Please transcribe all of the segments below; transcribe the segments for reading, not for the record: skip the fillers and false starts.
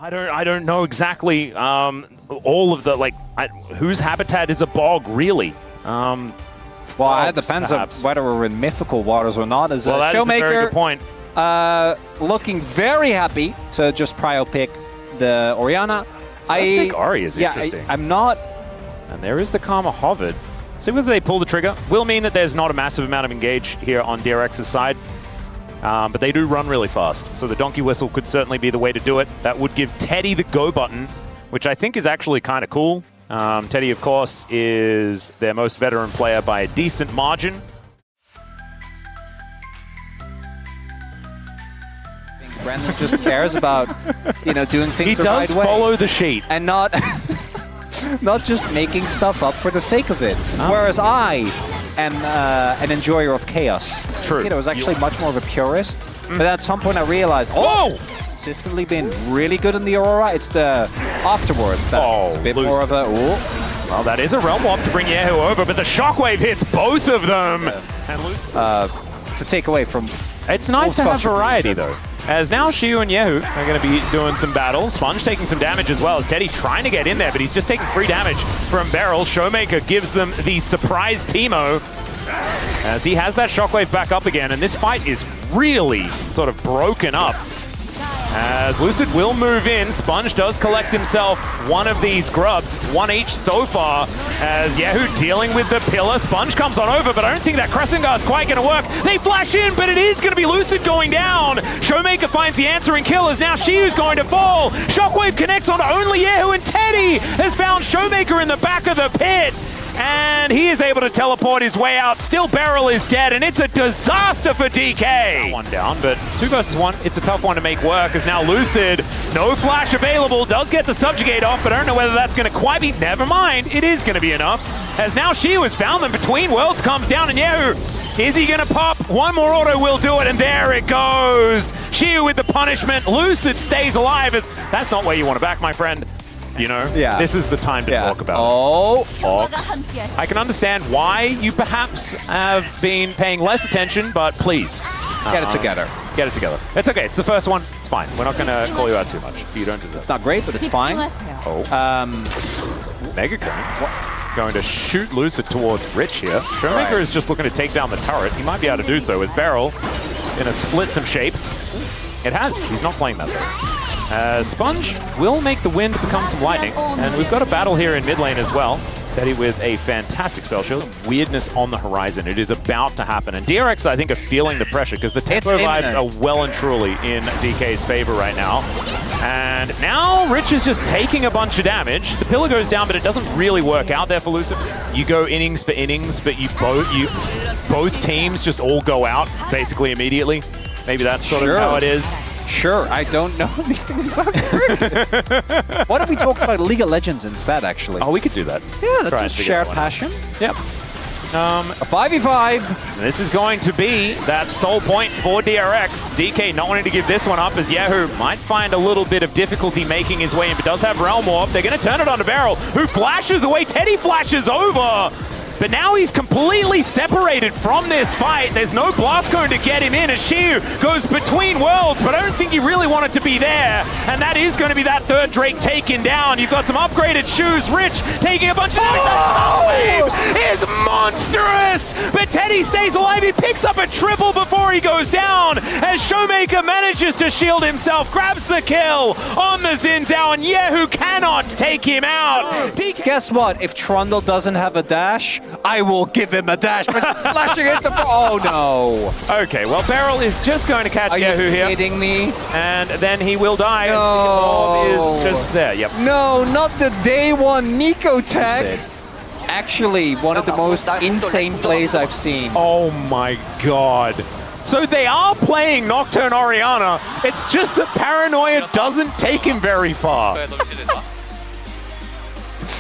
I don't know exactly all of the, like, whose habitat is a bog, really? Well, it depends perhaps on whether we're in mythical waters or not. As well, that is a very Showmaker, good point. looking very happy to just prio pick the Orianna. I think Ori is yeah, interesting. I'm not. And there is the Karma Hovered. See whether they pull the trigger. Will mean that there's not a massive amount of engage here on DRX's side. But they do run really fast. So the Donkey Whistle could certainly be the way to do it. That would give Teddy the go button, which I think is actually kind of cool. Teddy, of course, is their most veteran player by a decent margin. Brandon just cares about, doing things the right way. He does follow the sheet. And not just making stuff up for the sake of it. Whereas I am an enjoyer of chaos. True. I was actually much more of a purist. But at some point I realized, consistently been really good in the Aurora. It's the afterwards that's a bit more of a, Well, that is a Realm Warp to bring Yehu over, but the Shockwave hits both of them. To take away from... It's nice to have variety, though. As now Siwoo and Yehu are going to be doing some battles. Sponge taking some damage as well as Teddy trying to get in there, but he's just taking free damage from Beryl. Showmaker gives them the surprise Teemo as he has that Shockwave back up again, and this fight is really sort of broken up. As Lucid will move in, Sponge does collect himself one of these grubs. It's one each so far, as Yehu dealing with the pillar. Sponge comes on over, but I don't think that Crescent Guard's quite going to work. They flash in, but it is going to be Lucid going down. Showmaker finds the answering kill, as now Siwoo's going to fall. Shockwave connects on only Yehu, and Teddy has found Showmaker in the back of the pit. And he is able to teleport his way out. Still, Beryl is dead, and it's a disaster for DK. One down, but 2 versus 1, it's a tough one to make work, as now Lucid, no flash available, does get the subjugate off, but I don't know whether that's going to quite be, never mind, it is going to be enough. As now Siwoo has found them, Between Worlds comes down, and Yehu, is he going to pop? One more auto will do it, and there it goes. Siwoo with the punishment, Lucid stays alive, as that's not where you want to back, my friend. This is the time to talk about it. Ox. I can understand why you perhaps have been paying less attention, but please. Get it together. Get it together. It's okay. It's the first one. It's fine. We're not going to call you out too much. You don't deserve it. It's not great, but it's fine. Mega Cone. Going to shoot Lucid towards Rich here. Showmaker is just looking to take down the turret. He might be able to do so as Beryl going to split some shapes. It has. He's not playing that though. Sponge will make the wind become some lightning, and we've got a battle here in mid lane as well. Teddy with a fantastic spell shield. Some weirdness on the horizon. It is about to happen, and DRX, I think, are feeling the pressure because the tempo vibes are well and truly in DK's favor right now. And now Rich is just taking a bunch of damage. The pillar goes down, but it doesn't really work out there for Lucid. You go innings for innings, but both teams just all go out basically immediately. Maybe that's sort of how it is. Sure, I don't know anything about Cricket. What if we talked about League of Legends instead, actually? Oh, we could do that. Yeah, that's just shared passion. Yep. A 5v5. This is going to be that soul point for DRX. DK not wanting to give this one up, as Yehu might find a little bit of difficulty making his way in, but does have Realm Warp. They're going to turn it on to Beryl, who flashes away. Teddy flashes over. But now he's completely separated from this fight. There's no blast cone to get him in as Siwoo goes between worlds, but I don't think he really wanted to be there. And that is going to be that third Drake taken down. You've got some upgraded shoes. Rich taking a bunch of damage. That wave is monstrous! But Teddy stays alive. He picks up a triple before he goes down as Showmaker manages to shield himself, grabs the kill on the Xin Zhao, and Yehu cannot take him out. Guess what? If Trundle doesn't have a dash, I will give him a dash, but flashing into oh no. Okay, well Beryl is just going to catch Yehu here. Are you kidding me? And then he will die. No. The orb is just there, yep. No, not the day one Nico tech. Actually, one of the most insane plays I've seen. Oh my god. So they are playing Nocturne Orianna. It's just that Paranoia doesn't take him very far.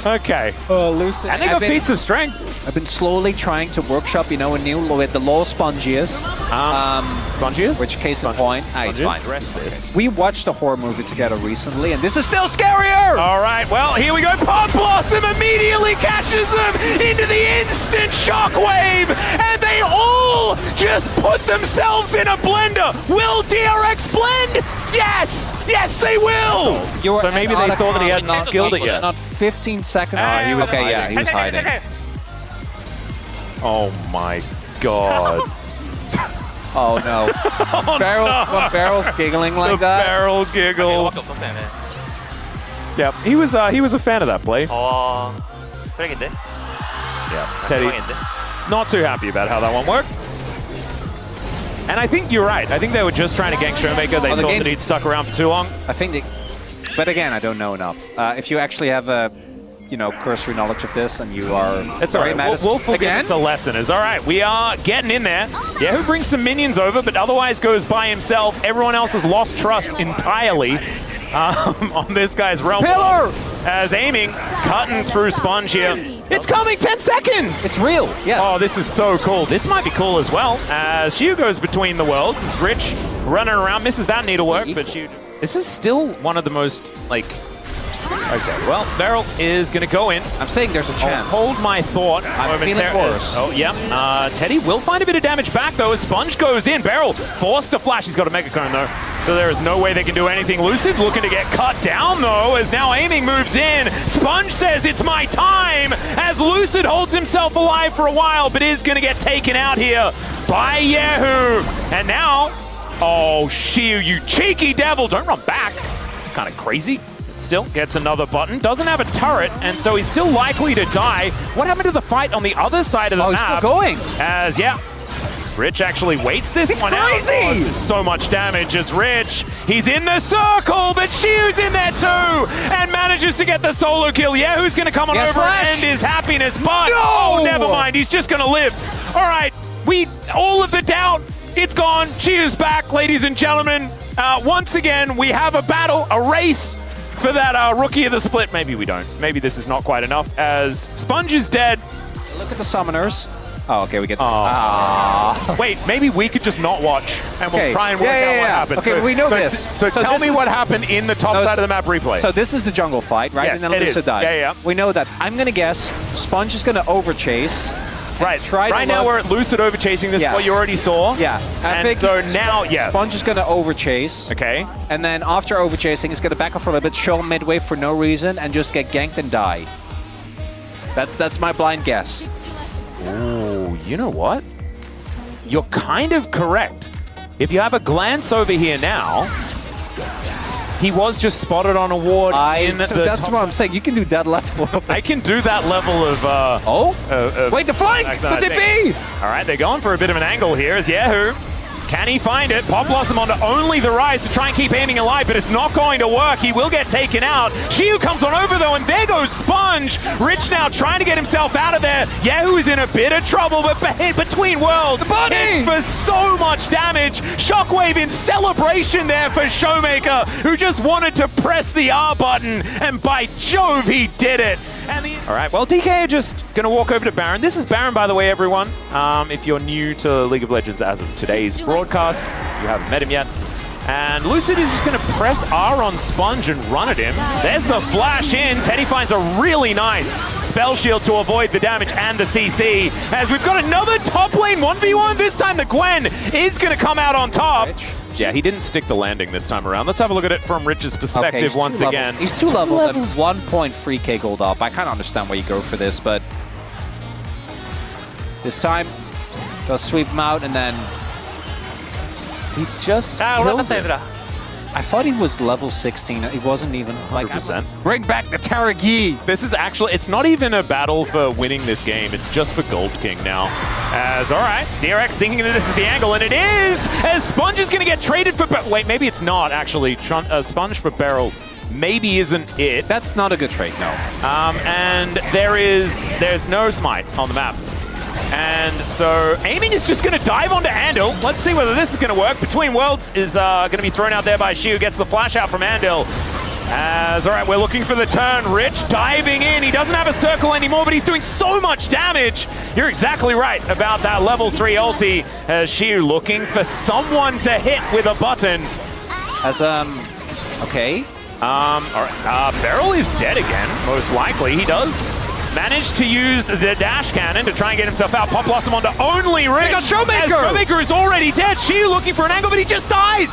Okay. Lucid. And they got feats of strength. I've been slowly trying to workshop, a new with the low Spongius. Spongius? Which case in point, he's fine. This. We watched a horror movie together recently, and this is still scarier! All right, well, here we go. Pod Blossom immediately catches them into the instant shockwave, and they all just put themselves in a blender. Will DRX blend? Yes! Yes, they will! So maybe they thought that he hadn't skilled it yet. Not 15 seconds. He was okay, hiding. yeah, he was hiding. Oh my god. Oh no. Oh, When Barrel's giggling like the that. Barrel giggle. Yeah, he was a fan of that play. Yeah, Teddy, not too happy about how that one worked. And I think you're right. I think they were just trying to gank Showmaker. They thought that he'd stuck around for too long. I think but again, I don't know enough. If you actually have a, cursory knowledge of this and you are it's all right. We'll forget it's a lesson. It's all right. We are getting in there. Yeah, who brings some minions over, but otherwise goes by himself. Everyone else has lost trust entirely on this guy's realm. Pillar! As aiming, cutting through Sponge here. It's coming, 10 seconds! It's real, yeah. Oh, this is so cool. This might be cool as well, as Siwoo goes between the worlds. It's Rich running around, misses that needlework, but Siwoo... This is still one of the most, Okay, well, Beryl is going to go in. I'm saying there's a chance. Hold my thought. I'm feeling worse. Oh, yeah. Teddy will find a bit of damage back, though, as Sponge goes in. Beryl forced to flash. He's got a Mega Cone, though. So there is no way they can do anything. Lucid looking to get cut down, though, as now aiming moves in. Sponge says it's my time, as Lucid holds himself alive for a while, but is going to get taken out here by Yahoo. And now, oh, Siwoo, you cheeky devil. Don't run back. It's kind of crazy. Still gets another button, doesn't have a turret, and so he's still likely to die. What happened to the fight on the other side of the map? He's still going. As, yeah, Rich actually waits this one out. Oh, this is so much damage as Rich. He's in the circle, but Siwoo's in there too, and manages to get the solo kill. Yeah, who's going to come on over and end his happiness? But, oh, never mind. He's just going to live. All right, all of the doubt, it's gone. Siwoo's back, ladies and gentlemen. Once again, we have a battle, a race, for that rookie of the split. Maybe we don't. Maybe this is not quite enough, as Sponge is dead. Look at the summoners. Oh, okay, we get... Wait, maybe we could just not watch, and we'll try and work out what happened. Okay, so, we know this. So tell me what happened in the top side of the map replay. So this is the jungle fight, right? Yes, and then Lisa dies. Yeah. We know that. I'm going to guess Sponge is going to overchase. Right. Right now we're at Lucid overchasing. This is what you already saw. Yeah. And so now, Sponge is going to overchase. Okay. And then after overchasing, he's going to back off for a little bit, show midway for no reason, and just get ganked and die. That's my blind guess. Ooh, you know what? You're kind of correct. If you have a glance over here now, he was just spotted on a ward in the That's what I'm saying. You can do that level of... I can do that level of... wait, the flank! The DP! All right, they're going for a bit of an angle here as Yahoo. Can he find it? Pop Blossom onto only the rise to try and keep aiming alive, but it's not going to work. He will get taken out. Siwoo comes on over, though, and there goes Sponge. Rich now trying to get himself out of there. Yahoo is in a bit of trouble, but between worlds, hits for so much damage. Shockwave in celebration there for Showmaker, who just wanted to press the R button, and by Jove, he did it. All right, well, DK are just going to walk over to Baron. This is Baron, by the way, everyone. If you're new to League of Legends as of today's broadcast, you haven't met him yet. And Lucid is just going to press R on Sponge and run at him. There's the flash in. Teddy finds a really nice spell shield to avoid the damage and the CC. As we've got another top lane 1v1. This time the Gwen is going to come out on top. Yeah, he didn't stick the landing this time around. Let's have a look at it from Rich's perspective once again. He's two levels and 1.3k gold up. I kind of understand why you go for this, but this time, they'll sweep him out and then he just kills it. I thought he was level 16. He wasn't even like 100%. Bring back the Taragi. This is actually, it's not even a battle for winning this game. It's just for Gold King now. As, all right, DRX thinking that this is the angle, and it is! As Sponge is going to get traded for... Wait, maybe it's not, actually. Sponge for Beryl maybe isn't it. That's not a good trade, no. And there's no smite on the map. And so aiming is just going to dive onto Andil. Let's see whether this is going to work. Between Worlds is going to be thrown out there by Siwoo. Gets the flash out from Andil. As, all right, we're looking for the turn. Rich diving in. He doesn't have a circle anymore, but he's doing so much damage. You're exactly right about that level 3 ulti. As Siwoo looking for someone to hit with a button. As, okay. All right, Beryl is dead again, most likely. He does managed to use the dash cannon to try and get himself out. Pop Blossom onto only Rich. They got Showmaker! As Showmaker is already dead. Siwoo looking for an angle, but he just dies.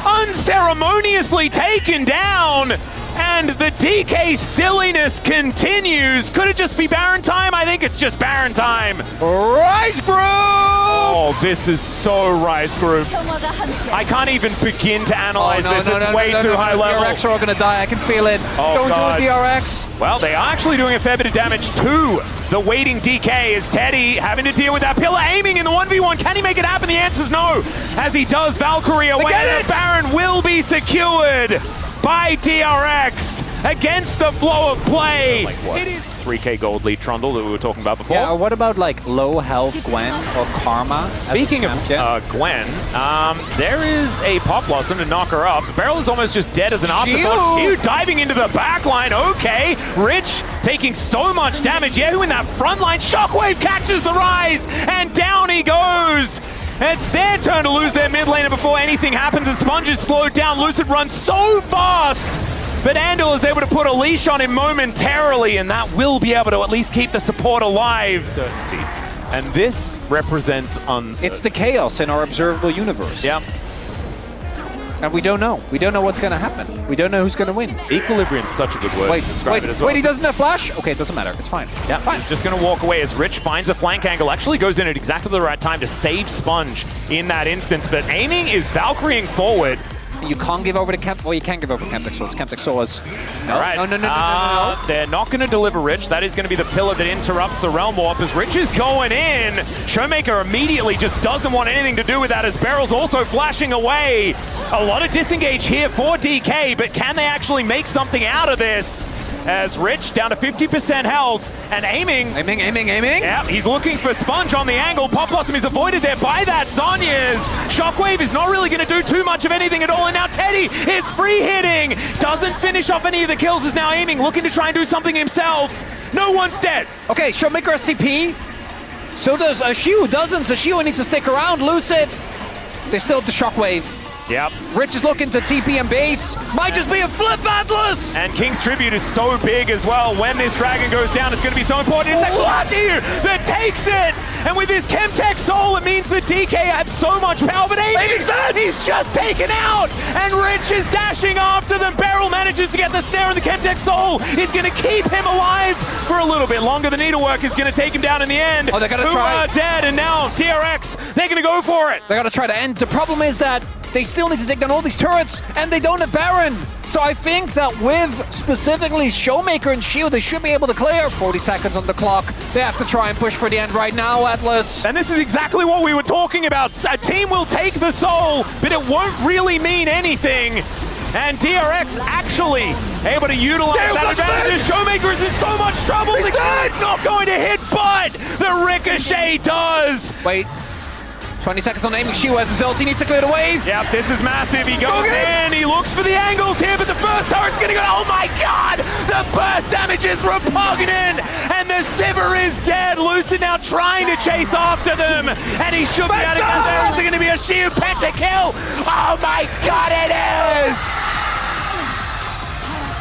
unceremoniously taken down. And the DK silliness continues. Could it just be Baron time? I think it's just Baron time. Rise Group! Oh, this is so Rise Group. I can't even begin to analyze this. It's way too high level. DRX are all going to die. I can feel it. Oh, Don't God. do it, DRX. Well, they are actually doing a fair bit of damage to the waiting DK. Is Teddy having to deal with that pillar, aiming in the 1v1. Can he make it happen? The answer's no. As he does, Valkyrie away. The Baron will be secured by DRX against the flow of play. Like what? It is 3k gold lead Trundle that we were talking about before. Yeah, what about like low health Gwen or Karma? Speaking of Gwen, there is a Pop Blossom to knock her up. Beryl is almost just dead as an afterthought. Shiu diving into the back line. Okay, Rich taking so much damage. Yehu in that front line. Shockwave catches the rise and down he goes. It's their turn to lose their mid laner before anything happens, and Sponge is slowed down. Lucid runs so fast, but Andal is able to put a leash on him momentarily, and that will be able to at least keep the support alive. Certainty. And this represents uncertainty. It's the chaos in our observable universe. Yeah. And we don't know. We don't know what's going to happen. We don't know who's going to win. Equilibrium's such a good word to describe it as well. Wait, he doesn't have flash? Okay, it doesn't matter. It's fine. Yeah, fine. He's just going to walk away as Rich finds a flank angle. Actually goes in at exactly the right time to save Sponge in that instance. But aiming is Valkyrieing forward. You can't give over to Kemp. Well, you can give over to Kemptech Swords. Kemptech Swords. No, all right. No. They're not going to deliver Rich. That is going to be the pillar that interrupts the Realm Warp as Rich is going in. Showmaker immediately just doesn't want anything to do with that as Beryl's also flashing away. A lot of disengage here for DK, but can they actually make something out of this? As Rich down to 50% health and aiming. Aiming. Yeah, he's looking for Sponge on the angle. Pop Blossom is avoided there by that Zhonya's. Shockwave is not really going to do too much of anything at all. And now Teddy is free hitting. Doesn't finish off any of the kills, is now aiming, looking to try and do something himself. No one's dead. Okay, Showmaker STP. So does Shiu. Doesn't. So Shiu needs to stick around. Lucid. They still have the Shockwave. Yep. Rich is looking to TP and base. Might just be a flip Atlas! And King's Tribute is so big as well. When this dragon goes down, it's going to be so important. It's Exlati that takes it! And with his Chemtech Soul, it means that DK has so much power, but he's just taken out! And Rich is dashing after them. Beryl manages to get the snare, and the Chemtech Soul is going to keep him alive for a little bit longer. The Needlework is going to take him down in the end. Oh, they're going to try. Dead, and now DRX, they're going to go for it. They're going to try to end. The problem is that they still need to take down all these turrets, and they don't have Baron. So I think that with specifically Showmaker and Shield, they should be able to clear. 40 seconds on the clock. They have to try and push for the end right now, Atlas. And this is exactly what we were talking about. A team will take the soul, but it won't really mean anything. And DRX actually able to utilize that advantage. Showmaker is in so much trouble. He's not going to hit, but the Ricochet does. Wait. 20 seconds on aiming. Shiu has his ult. He needs to clear the wave. Yep, this is massive. He goes in. He looks for the angles here, but the first turret's going to go. Oh my God! The burst damage is repugnant, and the Sivir is dead. Lucid now trying to chase after them, and he should be able to get there. Is it going to be a Shiu pentakill? Oh my God, it is!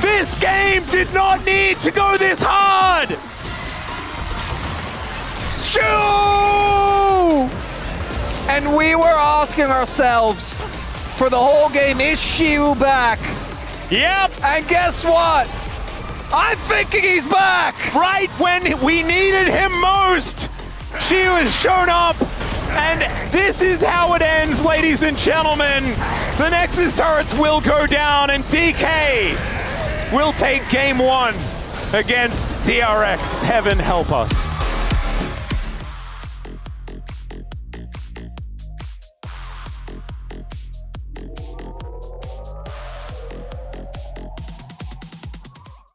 This game did not need to go this hard. Shiu! And we were asking ourselves for the whole game, is Shiu back? Yep. And guess what? I'm thinking he's back! Right when we needed him most, Shiu has shown up, and this is how it ends, ladies and gentlemen. The Nexus turrets will go down, and DK will take game one against DRX. Heaven help us.